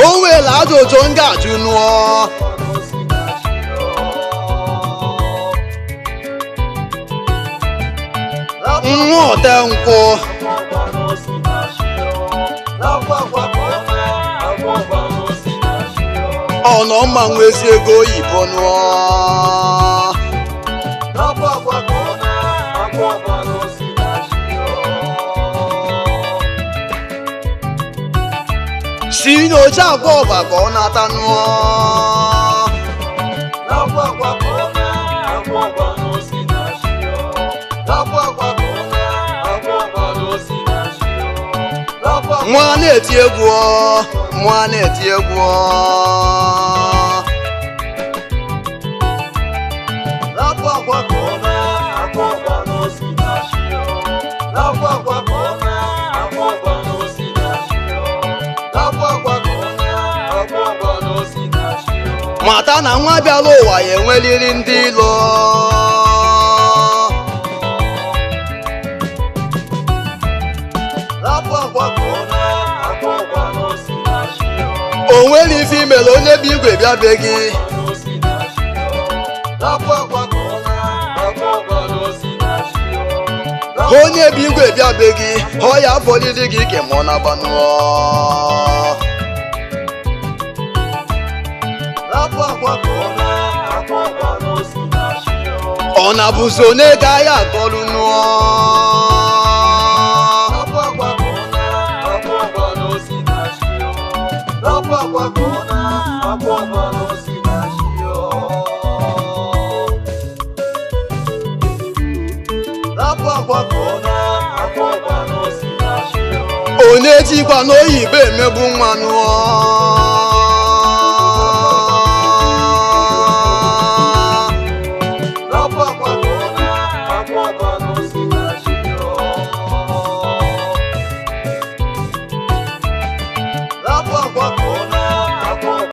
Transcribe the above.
O nwere ajụjụ m ga-ajụ nụọ nwa ọte nkwụ ọ nọ mma nwezi ego oyibo nụọ si n'oche agwa ọba ka ọ nata nụọ nwa na-eti egwu nwa na-eti egwu mata na nwa bịara ụwa ya enweriri ndị ilo o nwere ife imere onye bụ igwe bịa be gị onye bụ igwe bịa be gị ọ ya afọdịdị gị ike ma ọ na-agbanụọ ọ na-abụzi onye ga-ahịa akọlụ nụọ onye jikwa n'oyibo emegbu nwa nụọ